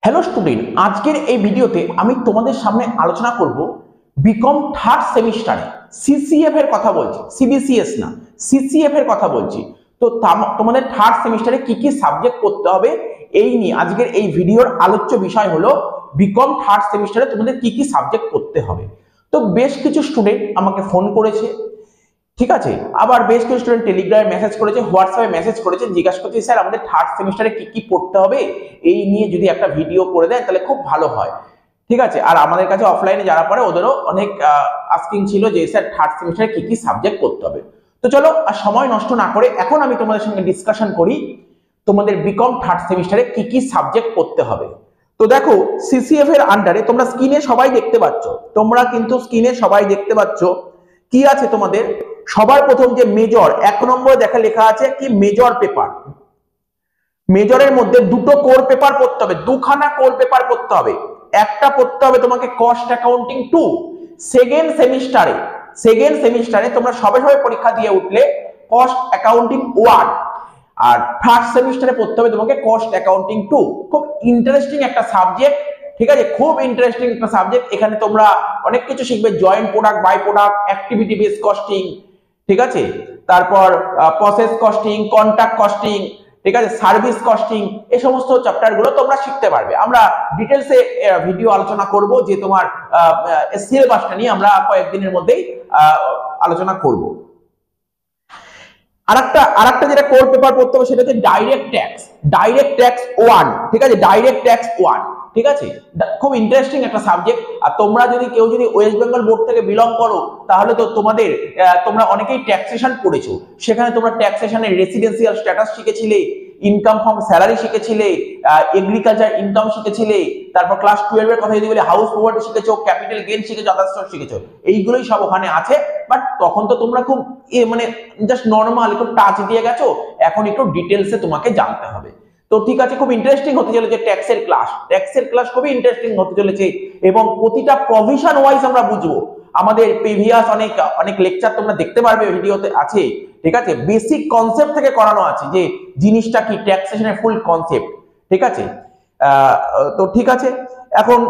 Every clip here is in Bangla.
হ্যালো স্টুডেন্ট, আজকের এই ভিডিওতে আমি তোমাদের সামনে আলোচনা করব বিকম থার্ড সেমিস্টারে সিসিএফ এর কথা বলছি। সিবিসিএস না, সিসিএফ এর কথা বলছি। তো তোমাদের থার্ড সেমিস্টারে কি কি সাবজেক্ট পড়তে হবে এই নিয়ে আজকের এই ভিডিওর আলোচ্য বিষয় হলো বিকম থার্ড সেমিস্টারে তোমাদের কি কি সাবজেক্ট পড়তে হবে। তো বেশ কিছু স্টুডেন্ট আমাকে ফোন করেছে, ঠিক আছে, আবার বেশ কিছু স্টুডেন্ট টেলিগ্রামে মেসেজ করেছে, হোয়াটসঅ্যাপে মেসেজ করেছে, জিজ্ঞাসা করছে স্যার আমাদের থার্ড সেমিস্টারে কি কি পড়তে হবে এই নিয়ে যদি একটা ভিডিও করে দেন তাহলে খুব ভালো হয়। ঠিক আছে, আর আমাদের কাছে অফলাইনে যারা পড়ে ওদেরও অনেক আস্কিং ছিল যে স্যার থার্ড সেমিস্টারে কি কি সাবজেক্ট পড়তে হবে। তো চলো আর সময় নষ্ট না করে এখন আমি তোমাদের সঙ্গে ডিসকাশন করি তোমাদের বিকম থার্ড সেমিস্টারে কি কি সাবজেক্ট পড়তে হবে। তো দেখো, সিসিএফ এর আন্ডারে তোমরা স্ক্রিনে সবাই দেখতে পাচ্ছ, তোমরা কিন্তু স্ক্রিনে সবাই দেখতে পাচ্ছ কি আছে তোমাদের। সবার প্রথম যে মেজর 1 নম্বরে লেখা আছে কি মেজর পেপার। মেজরের মধ্যে দুটো কোর পেপার পড়তে হবে, দুখানা কোর পেপার পড়তে হবে। একটা পড়তে হবে তোমাকে কস্ট অ্যাকাউন্টিং 2 সেকেন্ড সেমিস্টারে তোমরা সবে পরীক্ষা দিয়ে উঠলে কস্ট অ্যাকাউন্টিং 1, আর থার্ড সেমিস্টারে পড়তে হবে তোমাকে কস্ট অ্যাকাউন্টিং 2। খুব ইন্টারেস্টিং একটা সাবজেক্ট, ঠিক আছে, খুব ইন্টারেস্টিং একটা সাবজেক্ট। এখানে তোমরা অনেক কিছু শিখবে, joint product, by product, activity base costing, ঠিক আছে, তারপর প্রসেস কস্টিং, কন্ট্রাক্ট কস্টিং, ঠিক আছে, সার্ভিস কস্টিং, এই সমস্ত চ্যাপ্টার গুলো তোমরা শিখতে পারবে। আমরা ডিটেলসে ভিডিও আলোচনা করব যে তোমার সিলেবাসটা নিয়ে আমরা কয়েকদিনের মধ্যেই আলোচনা করব। আরেকটা যেটা কোর পেপার পড়তে হবে সেটা হচ্ছে ডাইরেক্ট ট্যাক্স 1, ঠিক আছে, ডাইরেক্ট ট্যাক্স 1, ঠিক আছে, খুব ইন্টারেস্টিং একটা সাবজেক্ট। আর তোমরা যদি কেউ ওয়েস্ট বেঙ্গল বোর্ড থেকে বিলং করো তাহলে তো তোমরা অনেকেই ট্যাক্সেশন পড়েছো, সেখানে তোমরা ট্যাক্সেশনের রেসিডেন্সিয়াল স্ট্যাটাস শিখেছিলে, ইনকাম ফ্রম স্যালারি শিখেছিলে, এগ্রিকালচার ইনকাম শিখেছিলে, তারপর ক্লাস 12 এর কথা যদি বলি হাউস প্রপার্টি শিখেছো, ক্যাপিটাল গেইন শিখেছো, আদার্স শিখেছো, এইগুলোই সব ওখানে আছে। বাট তখন তো তোমরা খুব মানে জাস্ট নরমাল একটু টাচ দিয়ে গেছো, এখন একটু ডিটেলসে তোমাকে জানতে হবে। তো ঠিক আছে, খুব ইন্টারেস্টিং হতে চলেছে ট্যাক্সের ক্লাস খুবই ইন্টারেস্টিং হতে চলেছে, এবং প্রতিটা প্রভিশন ওয়াইজ আমরা বুঝবো। আমাদের প্রিভিয়াস অনেক লেকচার তোমরা দেখতে পারবে, ভিডিওতে আছে, ঠিক আছে, বেসিক কনসেপ্ট থেকে করানো আছে যে জিনিসটা কি, ট্যাক্সেশনের ফুল কনসেপ্ট, ঠিক আছে। তো ঠিক আছে, এখন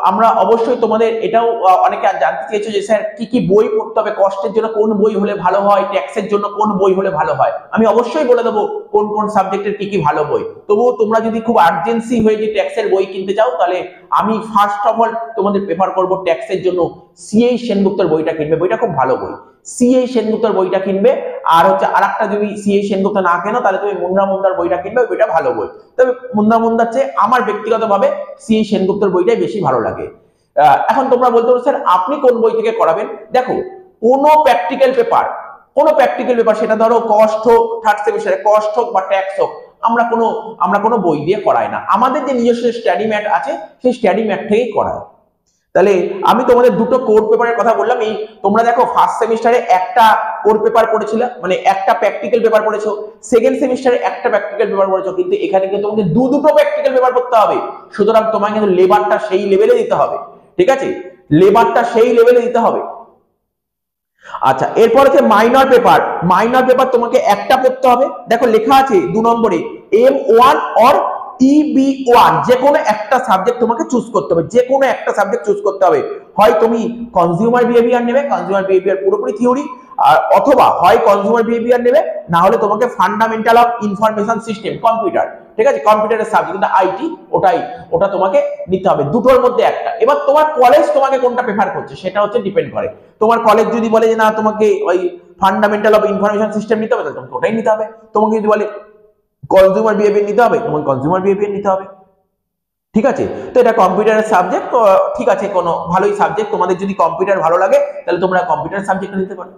আমরা অবশ্যই তোমাদের এটাও অনেকে জানতে চেয়েছো যে স্যার কি কি বই পড়তে হবে, কস্টের জন্য কোন বই হলে ভালো হয়, ট্যাক্সের জন্য কোন বই হলে ভালো হয়। আমি অবশ্যই বলে দেবো কোন কোন সাবজেক্টের কি কি ভালো বই। তবুও তোমরা যদি খুব আর্জেন্সি হয়ে যে ট্যাক্সের বই কিনতে চাও তাহলে আমি ফার্স্ট অফ অল তোমাদের প্রেফার করব ট্যাক্সের জন্য সিএই সেনগুপ্তর বইটা কিনবে, বইটা খুব ভালো বই। সিএই সেনগুপ্তর বইটা কিনবে, আর হচ্ছে আরেকটা যদি সিএই সেনগুপ্ত না কেনো তাহলে তুমি মুন্দার বইটা কিনবে, বইটা ভালো বই। তবে মুন্দার চেয়ে আমার ব্যক্তিগতভাবে সিএই সেনগুপ্তর বইটাই বেশি ভালো লাগে। এখন তোমরা বলতে পারো স্যার আপনি কোন বই থেকে করাবেন। দেখো, কোনো প্র্যাকটিক্যাল পেপার সেটা ধরো কস্ট হোক, থার্ড সেমিস্টারে কস্ট হোক বা ট্যাক্স হোক, আমরা কোনো বই দিয়ে করাই না। আমাদের যে নিজস্ব স্টাডি ম্যাট আছে সেই স্টাডি ম্যাট থেকেই করায়। তাহলে আমি তোমাদের দুটো কোর পেপারের কথা বললাম। এই তোমরা দেখো ফার্স্ট সেমিস্টারে একটা কোর পেপার পড়েছিলে, মানে একটা প্র্যাকটিক্যাল পেপার পড়েছো, সেকেন্ড সেমিস্টারে একটা প্র্যাকটিক্যাল পেপার পড়েছো, কিন্তু এখানে কিন্তু তোমাকে দুটো প্র্যাকটিক্যাল পেপার পড়তে হবে। সুতরাং তোমাকে কিন্তু লেবারটা সেই লেভেলে দিতে হবে, ঠিক আছে, লেবারটা সেই লেভেলে দিতে হবে। আচ্ছা, এরপর হচ্ছে মাইনর পেপার তোমাকে একটা পড়তে হবে। দেখো লেখা আছে 2 নম্বরে M1 অর EB1, যে কোনো একটা সাবজেক্ট তোমাকে চুজ করতে হবে, যে কোনো একটা সাবজেক্ট চুজ করতে হবে। হয় তুমি কনজিউমার বিহেভিয়ার নেবে, কনজিউমার বিহেভিয়ার পুরোপুরি থিওরি, আর অথবা হয় কনজিউমার বিহেভিয়ার নেবে, না হলে তোমাকে fundamental of information system, computer, ঠিক আছে, কম্পিউটারের সাবজেক্ট, কিন্তু আইটি ওটা তোমাকে নিতে হবে, দুটোর মধ্যে একটা। এবার তোমার কলেজ তোমাকে কোনটা প্রেফার করছে সেটা হচ্ছে ডিপেন্ড করে। তোমার কলেজ যদি বলে যে না তোমাকে ওই ফান্ডামেন্টাল অফ ইনফরমেশন সিস্টেম নিতে হবে তাহলে তোমাকে ওটাই নিতে হবে। তোমাকে যদি বলে কনজিউমার বিহেভিয়ার নিতে হবে তোমাকে কনজিউমার বিহেভিয়ার নিতে হবে, ঠিক আছে। তো এটা কম্পিউটারের সাবজেক্ট, ঠিক আছে, কোনো ভালোই সাবজেক্ট। তোমাদের যদি কম্পিউটার ভালো লাগে তাহলে তোমরা কম্পিউটার সাবজেক্টটা নিতে পারো,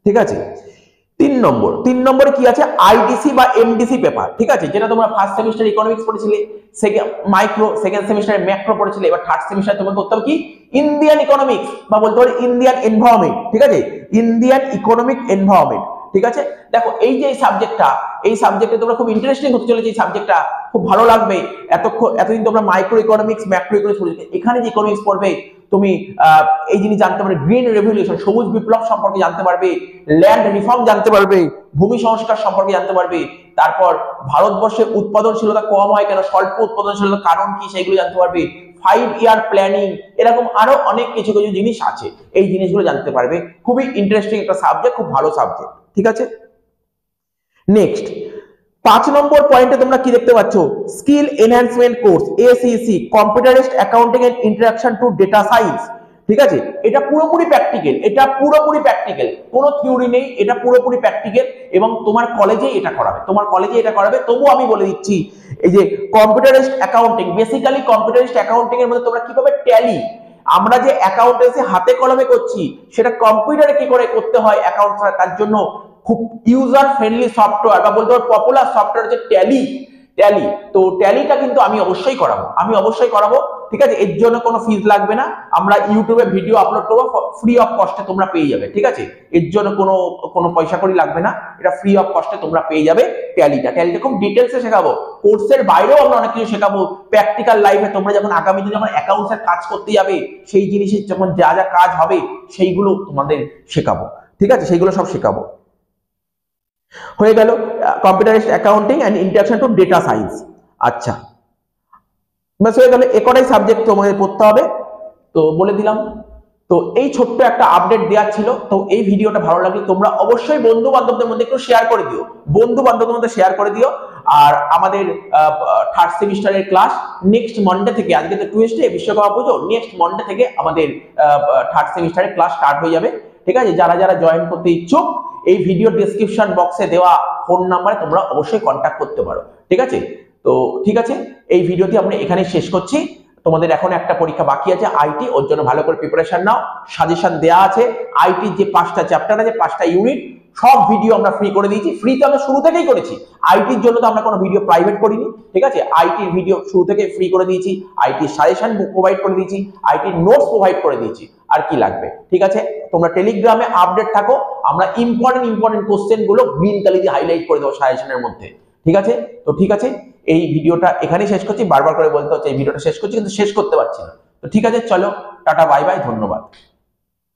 ঠিক আছে। 3 নম্বরে কি আছে, আইডিসি বা এমডিসি পেপার, ঠিক আছে, যেটা তোমরা ফার্স্ট সেমিস্টার ইকোনমিক্স পড়েছিলে, সেকেন্ড সেমিস্টারে ম্যাক্রো পড়েছিলে, এবার থার্ড সেমিস্টারে তোমাকে করতে হবে কি ইন্ডিয়ান ইকোনমিক্স, বা বলতে পারো ইন্ডিয়ান এনভায়রনমেন্ট, ঠিক আছে, ইন্ডিয়ান ইকোনমিক এনভায়রনমেন্ট, ঠিক আছে। দেখো এই যে এই সাবজেক্টে তোমরা খুব ইন্টারেস্টিং হতে চলেছে, এই সাবজেক্টটা খুব ভালো লাগবে। এতদিন তোমরা মাইক্রো ইকোনমিক্স, ম্যাক্রো ইকোনমিক্স পড়েছিলে, এখানে যে ইকোনমিক্স পড়বে তুমি এই জিনিস জানতে পারবে, গ্রিন রেভলিউশন, সবুজ বিপ্লব সম্পর্কে জানতে পারবে, ল্যান্ড রিফর্ম জানতে পারবে, ভূমি সংস্কার সম্পর্কে জানতে পারবে, তারপর ভারতবর্ষে উৎপাদনশীলতা কম হয় কেন, স্বল্প উৎপাদনশীলতার কারণ কি, সেগুলো জানতে পারবে। 5 ইয়ার প্ল্যানিং, এরকম আরো অনেক কিছু কিছু জিনিস আছে, এই জিনিসগুলো জানতে পারবে। খুবই ইন্টারেস্টিং একটা সাবজেক্ট, খুব ভালো সাবজেক্ট, ঠিক আছে। নেক্সট 5 নম্বর পয়েন্টে তোমরা কি দেখতে পাচ্ছ, skill enhancement course SEC, computerized accounting and introduction to data science. ঠিক আছে, এটা পুরোপুরি প্র্যাকটিক্যাল, এটা পুরোপুরি প্র্যাকটিক্যাল, কোনো থিওরি নেই, এটা পুরোপুরি প্র্যাকটিক্যাল এবং তোমার কলেজেই এটা করাবে, তোমার কলেজে এটা করাবে। তবু আমি বলে দিচ্ছি, এই যে computerised accounting, basically computerised accounting এর মধ্যে তোমরা কিভাবে ট্যালি, আমরা যে অ্যাকাউন্টেন্সি হাতে কলমে করছি সেটা কম্পিউটারে কি করে করতে হয় অ্যাকাউন্ট, তার জন্য খুব ইউজার ফ্রেন্ডলি সফটওয়্যার বা বলতে পারো পপুলার সফটওয়্যার হচ্ছে ট্যালি। ট্যালি, তো ট্যালিটা কিন্তু আমি অবশ্যই করাবো, আমি অবশ্যই করাবো, ঠিক আছে। এর জন্য কোনো ফিস লাগবে না, আমরা ইউটিউবে ভিডিও আপলোড করবো, ফ্রি অফ কস্টে তোমরা পেয়ে যাবে, ঠিক আছে। এর জন্য কোনো পয়সা কড়ি লাগবে না, এটা ফ্রি অফ কস্টে তোমরা পেয়ে যাবে ট্যালিটা। ট্যালিটা খুব ডিটেলসে শেখাবো, কোর্সের বাইরেও আমরা অনেক কিছু শেখাবো, প্র্যাকটিক্যাল লাইফে তোমরা যখন আগামী দিনে যখন অ্যাকাউন্টসের কাজ করতে যাবে, সেই জিনিসের যখন যা যা কাজ হবে সেইগুলো তোমাদের শেখাবো, ঠিক আছে, সেইগুলো সব শেখাবো। হয়ে গেল computerized accounting and introduction to data science. আচ্ছা, বাস হয়ে গেল, একটাই সাবজেক্ট তোমাদের পড়তে হবে, তো বলে দিলাম। তো এই ছোট্ট একটা আপডেট দেওয়ার ছিল। তো এই ভিডিওটা ভালো লাগলে তোমরা অবশ্যই বন্ধু বান্ধবদের মধ্যে একটু শেয়ার করে দিও, বন্ধু বান্ধবদের মধ্যে শেয়ার করে দিও। আর আমাদের 3rd সেমিস্টারের ক্লাস নেক্সট মন্ডে থেকে, আজকে তো টুয়েসডে বিশ্বকর্মা পুজো, নেক্সট মন্ডে থেকে আমাদের 3rd সেমিস্টারের ক্লাস স্টার্ট হয়ে যাবে, ঠিক আছে। যারা যারা জয়েন করতে ইচ্ছুক, এই ভিডিও ডেসক্রিপশন বক্সে দেওয়া ফোন নাম্বারে তোমরা অবশ্যই কন্ট্যাক্ট করতে পারো, ঠিক আছে। তো ঠিক আছে, এই ভিডিওটি আমরা এখানেই শেষ করছি। তোমাদের এখন একটা পরীক্ষা বাকি আছে আইটি, ওর জন্য ভালো করে প্রিপারেশন নাও, সাজেশন দেওয়া আছে। আইটির যে 5টা চ্যাপ্টার আছে, 5টা ইউনিট, সব ভিডিও আমরা ফ্রি করে দিয়েছি। ফ্রি তো আমরা শুরু থেকেই করেছি, আইটির জন্য তো আমরা কোনো ভিডিও প্রাইভেট করিনি, ঠিক আছে। আইটির ভিডিও শুরু থেকে ফ্রি করে দিয়েছি, আইটির সাজেশন প্রোভাইড করে দিয়েছি, আইটির নোটস প্রোভাইড করে দিয়েছি, আর কি লাগবে, ঠিক আছে। তোমরা টেলিগ্রামে আপডেট থাকো, আমরা ইম্পর্টেন্ট কোশ্চেন গুলো গ্রিন কালি দিয়ে হাইলাইট করে দেবো সাজেশনের মধ্যে, ঠিক আছে। তো ঠিক আছে, এই ভিডিওটা এখানেই শেষ করছি, বারবার করে বলতে হচ্ছে এই ভিডিওটা শেষ করছি, কিন্তু শেষ করতে পারছি না। তো ঠিক আছে, চলো, টাটা, বাই বাই, ধন্যবাদ।